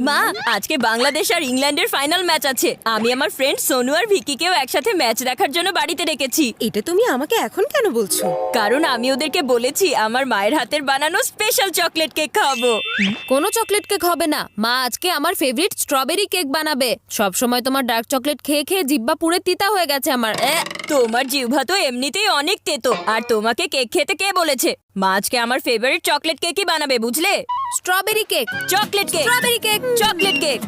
মা, আজকে বাংলাদেশ আর ইংল্যান্ডের ফাইনাল ম্যাচ আছে। আমি আমার ফ্রেন্ড সোনু আর ভিকিকেও একসাথে ম্যাচ দেখার জন্য বাড়িতে রেখেছি। এটা তুমি আমাকে এখন কেন বলছো? কারণ আমি ওদেরকে বলেছি আমার মায়ের হাতের বানানো স্পেশাল চকলেট কেক খাওয়াবো। কোনো চকলেট কেক হবে না, মা আজকে আমার ফেভারিট স্ট্রবেরি কেক বানাবে। সব সময় তোমার ডার্ক চকলেট খেয়ে খেয়ে জিহ্বা পুড়ে তিতা হয়ে গেছে আমার। তোমার জিহ্বা তো এমনিতেই অনেক তেতো, আর তোমাকে কেক খেতে কে বলেছে? মা আজকে আমার ফেভারিট চকলেট কেকই বানাবে, বুঝলে? Strawberry cake, chocolate cake, strawberry cake, chocolate cake.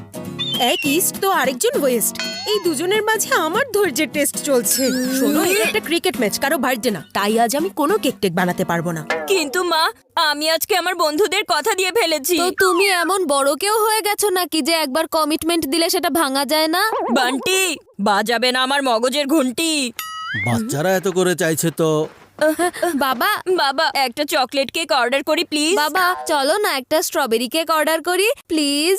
এক ইস্ট তো আরেকজন ওয়েস্ট। এই দুজনের মাঝে আমার ধৈর্যের টেস্ট চলছে। শোনো, এটা একটা ক্রিকেট ম্যাচ, কারো বাড়িতে না, তাই আজ আমি কোনো কেক টেক বানাতে পারবো না। কিন্তু মা, আমি আজকে আমার বন্ধুদের কথা দিয়ে ফেলেছি। তো তুমি এমন বড় কেউ হয়ে গেছো নাকি যে একবার কমিটমেন্ট দিলে সেটা ভাঙা যায় না? বান্টি, বাজাবে না আমার মগজের ঘন্টি। বাচ্চারা এত করে চাইছে তো বাবা, বাবা, একটা চকলেট কেক অর্ডার করি প্লিজ। বাবা চলো না একটা স্ট্রবেরি কেক অর্ডার করি প্লিজ।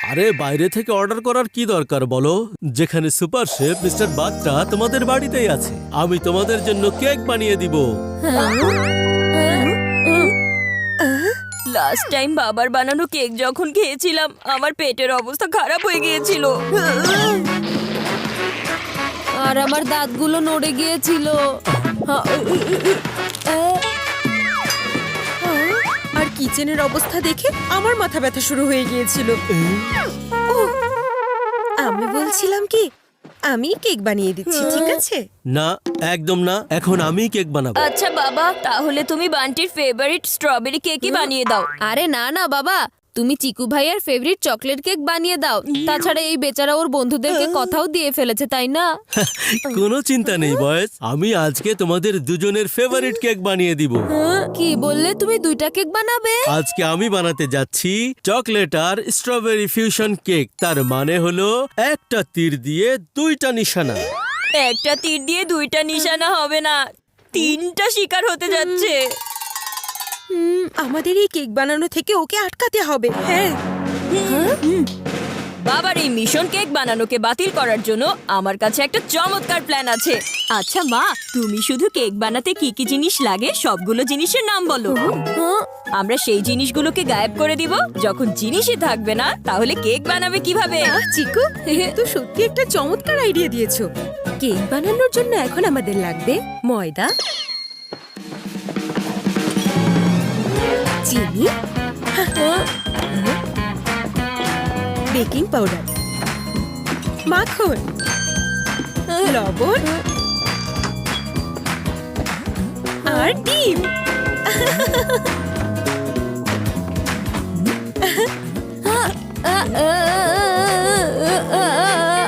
আরে বাইরে থেকে অর্ডার করার কি দরকার বলো, যেখানে সুপার শেফ মিস্টার বাত্রা তোমাদের বাড়িতেই আছে। আমি তোমাদের জন্য কেক বানিয়ে দিব। লাস্ট টাইম বাবার বানানো কেক যখন খেয়েছিলাম, আমার পেটের অবস্থা খারাপ হয়ে গিয়েছিল। আর আমার দাঁতগুলো নড়ে গিয়েছিল। আর কিচেনের অবস্থা দেখে আমার মাথা ব্যথা শুরু হয়ে গিয়েছিল। আমি বলছিলাম কি, আমি কেক বানিয়ে দিচ্ছি, ঠিক আছে? না, একদম না, এখন আমি কেক বানাবো। আচ্ছা বাবা, তাহলে তুমি বান্টির ফেভারিট স্ট্রবেরি কেকই বানিয়ে দাও। আরে না না বাবা, তুমি চিকু ভাইয়ের ফেভারিট চকলেট কেক বানিয়ে দাও। তাছাড়া এই বেচারা ওর বন্ধুদেরকে কথাও দিয়ে ফেলেছে, তাই না? কোনো চিন্তা নেই বয়েস, আমি আজকে তোমাদের দুজনের ফেভারিট কেক বানিয়ে দিব। কি বললে, তুমি দুইটা কেক বানাবে? আজকে আমি বানাতে যাচ্ছি চকলেট আর স্ট্রবেরি ফিউশন কেক। তার মানে হলো একটা তীর দিয়ে দুইটা নিশানা। একটা তীর দিয়ে দুইটা নিশানা হবে না, তিনটা শিকার হতে যাচ্ছে। আমাদের এই কেক বানানো থেকে ওকে আটকাতে হবে। হ্যাঁ, বাবার এই মিশন কেক বানানোকে বাতিল করার জন্য আমার কাছে একটা চমৎকার প্ল্যান আছে। আচ্ছা মা, তুমি শুধু কেক বানাতে কি কি জিনিস লাগে সবগুলো জিনিসের নাম বলো। আমরা সেই জিনিসগুলোকে গায়েব করে দিব। যখন জিনিসই থাকবে না, তাহলে কেক বানাবে কিভাবে? চিকু, তো সত্যি একটা চমৎকার আইডিয়া দিয়েছো। কেক বানানোর জন্য এখন আমাদের লাগবে ময়দা, চিনি, বেকিং পাউডার, মাখন, লবণ আর ডিম।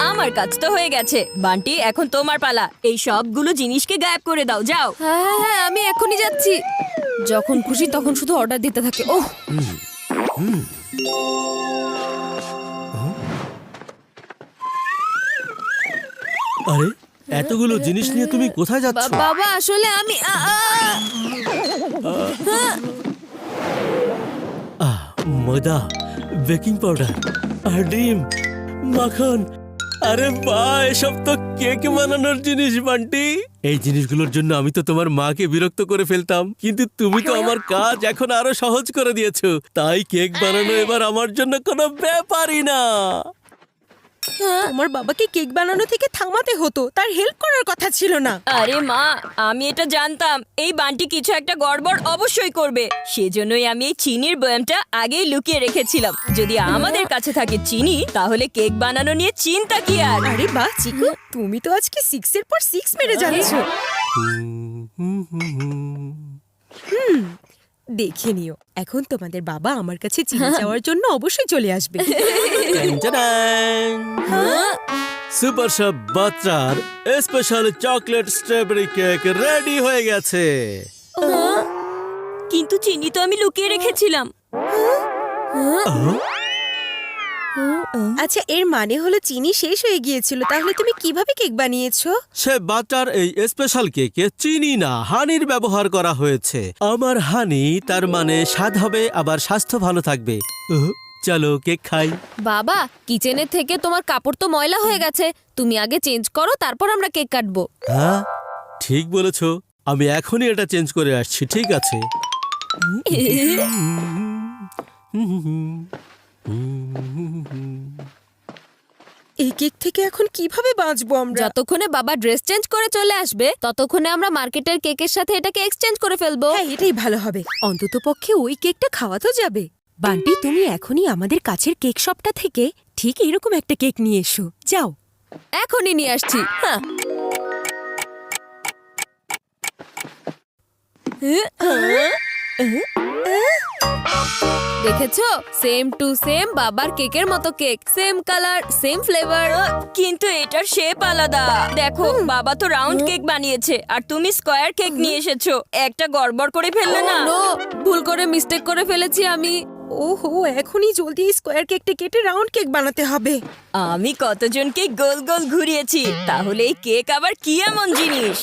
আমার কাজ তো হয়ে গেছে। বান্টি, এখন তোমার পালা। এই সবগুলো জিনিসকে গায়েব করে দাও, যাও। হ্যাঁ হ্যাঁ, আমি এখনই যাচ্ছি। যখন খুশি তখন শুধু অর্ডার দিতে থাকে। ওহ, আরে এতগুলো জিনিস নিয়ে তুমি কোথায় যাচ্ছ? বাবা আসলে আমি ময়দা, বেকিং পাউডার আর ডিম, মাখন। আরে বাহ, এসব তো কেক বানানোর জিনিস বান্টি। এই জিনিসগুলোর জন্য আমি তো তোমার মাকে বিরক্ত করে ফেলতাম, কিন্তু তুমি তো আমার কাজ এখন আরো সহজ করে দিয়েছো। তাই কেক বানানো এবার আমার জন্য কোনো ব্যাপারই না। তোমার বাবাকে কেক বানানো থেকে থামাতে হতো, তার হেল্প করার কথা ছিল না। আরে মা, আমি এটা জানতাম এই বান্টি কিছু একটা গড়বড় অবশ্যই করবে। সেজন্যই আমি এই চিনির বয়ামটা আগেই লুকিয়ে রেখেছিলাম। যদি আমাদের কাছে থাকে চিনি, তাহলে কেক বানানো নিয়ে চিন্তা কি আর। আরে বাহ চিকু, তুমি তো আজকে 6 এর পর 6 মেরে যাচ্ছ। দেখে নিও, এখন তোমাদের বাবা আমার কাছে চিনি চাওয়ার জন্য অবশ্যই চলে আসবে। সুপার শেফ বাত্রার special chocolate strawberry cake ready হয়ে গেছে। কিন্তু চিনি তো আমি লুকিয়ে রেখেছিলাম। আচ্ছা, এর মানে হলো চিনি শেষ হয়ে গিয়েছিল। তাহলে তুমি কিভাবে কেক বানিয়েছো? শেফ বাটার এই স্পেশাল কেকে চিনি না, হানির ব্যবহার করা হয়েছে। আমার হানি, তার মানে স্বাদ হবে আবার স্বাস্থ্য ভালো থাকবে। চলো কেক খাই। বাবা, কিচেনের থেকে তোমার কাপড় তো ময়লা হয়ে গেছে, তুমি আগে চেঞ্জ করো, তারপর আমরা কেক কাটবো। হ্যাঁ ঠিক বলেছো, আমি এখনই এটা চেঞ্জ করে আসছি। ঠিক আছে। এই কেক থেকে এখন কিভাবে বাঁচবো আমরা? যতক্ষণে বাবা ড্রেস চেঞ্জ করে চলে আসবে ততক্ষণে আমরা মার্কেটের কেকের সাথে এটাকে এক্সচেঞ্জ করে ফেলবো। হ্যাঁ, এটাই ভালো হবে। অন্তত পক্ষে ওই কেকটা খাওয়া তো যাবে। বান্টি, তুমি এখনই আমাদের কাছের কেক শপটা থেকে ঠিক এরকম একটা কেক নিয়ে এসো। যাও। এখনই নিয়ে আসছি। হ্যাঁ। দেখেছো, সেম টু সেম বাবার কেকের মতো cake, same colour, same flavour. কিন্তু এটার শেপ আলাদা। দেখো, বাবা তো রাউন্ড কেক বানিয়েছে আর তুমি স্কয়ার কেক নিয়ে এসেছো। একটা গড়বড় করে ফেললে না? নো, ভুল করে মিস্টেক করে ফেলেছি আমি। ওহো, এখনই জলদি এই স্কোয়ার কেকটা কেটে রাউন্ড কেক বানাতে হবে। আমি কতজনকে গোল গোল ঘুরিয়েছি, তাহলে এই কেক আবার কি এমন জিনিস?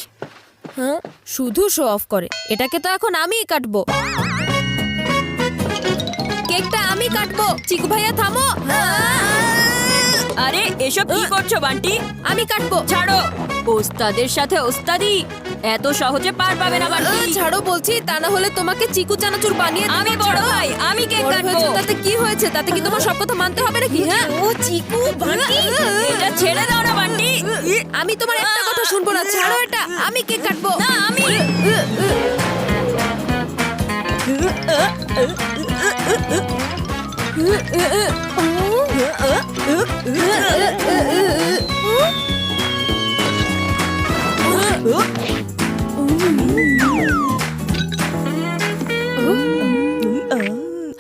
হ্যাঁ, শুধু শো অফ করে। এটাকে তো এখন আমিই কাটবো। কেকটা আমি কাটবো। চিকু ভাইয়া থামো। আরে এসব কি করছো বান্টি? আমি কাটবো। ছাড়ো, ওস্তাদের সাথে ওস্তাদি এত সহজে পার পাবে না বান্টি। ছাড়ো বলছি, তা না হলে তোমাকে চিকু চানাচুর বানিয়ে দেবো। আমি বড় ছাড়ো। ভাই, আমি কেক বড় কাটবো। হয়েছে তাতে কি হয়েছে? তাতে কি তোমার সব কথা মানতে হবে নাকি? হ্যাঁ, ও চিকু, বান্টি, এটা ছেড়ে দাও না বান্টি। আমি তোমার একটা কথা শুনবো না। ছাড়ো এটা, আমি কেক কাটবো। না, আমি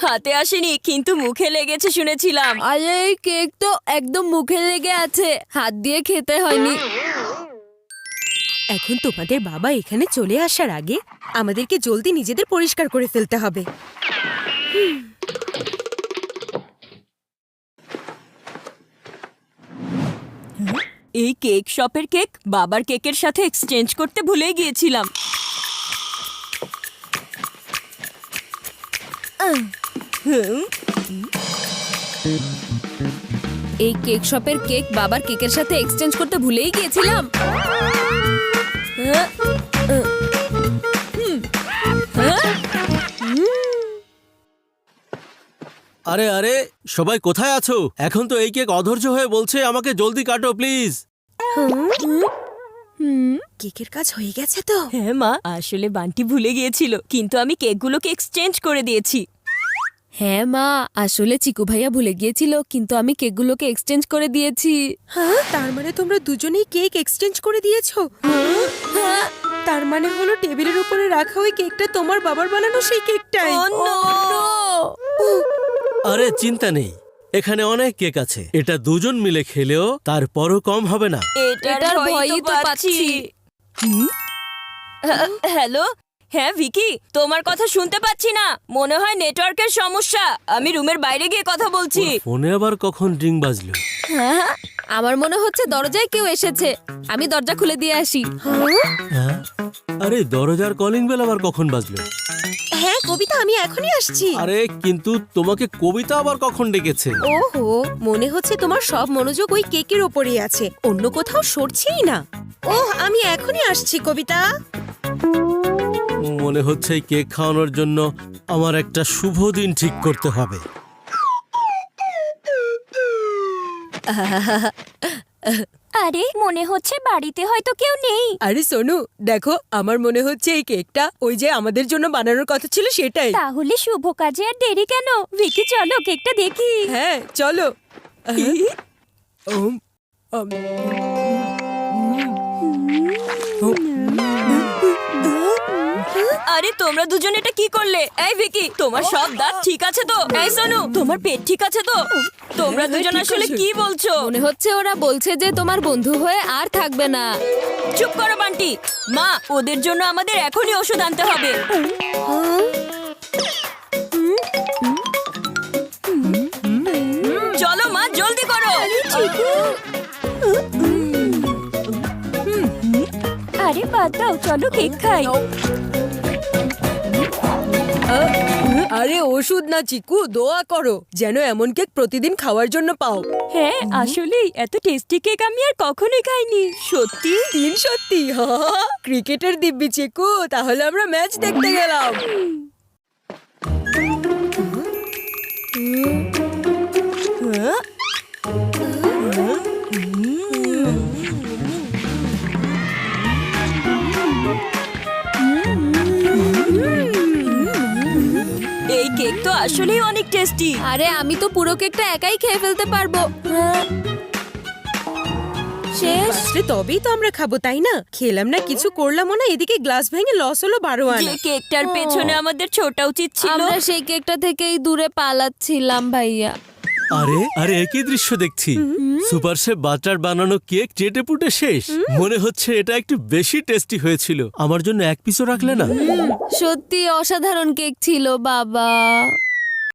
হাতে আসেনি, কিন্তু মুখে লেগেছে শুনেছিলাম। আরে এই কেক তো একদম মুখে লেগে আছে, হাত দিয়ে খেতে হয়নি। এখন তোমাদের বাবা এখানে চলে আসার আগে আমাদেরকে জলদি নিজেদের পরিষ্কার করে ফেলতে হবে। এই কেক শপের কেক বাবার কেকের সাথে এক্সচেঞ্জ করতে ভুলে গিয়েছিলাম। এই কেক শপের কেক বাবার কেকের সাথে এক্সচেঞ্জ করতে ভুলেই গিয়েছিলাম। আরে আরে, সবাই কোথায় আছো? এখন তো এই কেক অধৈর্য হয়ে বলছে আমাকে জলদি কাটো প্লিজ। কেকের কাজ হয়ে গেছে তো? হ্যাঁ মা, আসলে বান্টি ভুলে গিয়েছিল, কিন্তু আমি কেকগুলোকে এক্সচেঞ্জ করে দিয়েছি। হ্যাঁ মা, আসলে চিকু ভাইয়া ভুলে গিয়েছিল, কিন্তু আমি কেকগুলোকে এক্সচেঞ্জ করে দিয়েছি। হ্যাঁ, তার মানে তোমরা দুজনেই কেক এক্সচেঞ্জ করে দিয়েছো? হ্যাঁ, তার মানে হলো টেবিলের উপরে রাখা ওই কেকটা তোমার বাবার বানানো সেই কেকটাই। Oh no! আরে চিন্তা নেই, এখানে অনেক কেক আছে। এটা দুজন মিলে খেলেও তারপরও কম হবে না। এটার ভয়ই তো পাচ্ছি। হ্যালো, হ্যাঁ ভিকি, তোমার কথা শুনতে পাচ্ছি না। মনে হয় নেটওয়ার্কের সমস্যা। আমি রুমের বাইরে গিয়ে কথা বলছি। ওর ফোনে আবার কখন রিং বাজলো? হ্যাঁ, আমার মনে হচ্ছে দরজায় কেউ এসেছে। আমি দরজা খুলে দিয়ে আসি। হ্যাঁ, আরে দরজার কলিং বেল আবার কখন বাজলো? হ্যাঁ কবিতা, আমি এখনই আসছি। আরে কিন্তু তোমাকে কবিতা আবার কখন ডেকেছে? ওহো, মনে হচ্ছে তোমার সব মনোযোগ ওই কেকের ওপরেই আছে, অন্য কোথাও সরছেই না। ওহ, আমি এখনই আসছি কবিতা। মনে হচ্ছে এই কেক খাওয়ানোর জন্য আমার একটা শুভ দিন ঠিক করতে হবে। আরে মনে হচ্ছে বাড়িতে হয়তো কেউ নেই। আরে সোনু, দেখো, আমার মনে হচ্ছে এই কেকটা ওই যে আমাদের জন্য বানানোর কথা ছিল সেটাই। তাহলে শুভ কাজে আর দেরি কেন? ভিকি চলো কেকটা দেখি। হ্যাঁ চলো। আরে তোমরা দুজন এটা কি করলে? এই ভিকি, তোমার সব দাঁত ঠিক আছে তো? এই সোনু, তোমার পেট ঠিক আছে তো? তোমরা দুজন ঠিক আসলে আছে। কি বলছো? মনে হচ্ছে ওরা বলছে যে তোমার বন্ধু হয়ে আর থাকবে না। চুপ করো বান্টি। মা, ওদের জন্য আমাদের এখনই ওষুধ আনতে হবে। চলো মা, জলদি করো। আরে বাদ দাও, চলো কেক খাই। আরে ওষুধ না চিকু, দোয়া করো যেন এমন কেক প্রতিদিন খাওয়ার জন্য পাও। হ্যাঁ, আসলেই এত টেস্টি কেক আমি আর কখনোই খাইনি। সত্যি? দিন সত্যি। ক্রিকেটের দিব্যি চিকু, তাহলে আমরা ম্যাচ দেখতে গেলাম। আসলেই অনেক টেস্টি। আরে আমি তো পুরো কেকটা একাই খেয়ে ফেলতে পারবো। হ্যাঁ। শেষ। আসলে তবেই তো আমরা খাবো, তাই না? খেলাম না, কিছু করলামও না, এদিকে গ্লাস ভেঙে লস হলো 12 যে আনা। কেকটার পেছনে আমাদের ছোটা উচিত ছিল। আমরা সেই কেকটা থেকেই দূরে পালাচ্ছিলাম ভাইয়া। আরে আরে একই দৃশ্য দেখছি। সুপার শেফ বাটার বানানো কেক চেটে পুটে শেষ। মনে হচ্ছে এটা একটু বেশি টেস্টি হয়েছিল। আমার জন্য এক পিসও রাখলে না? সত্যি অসাধারণ কেক ছিল বাবা।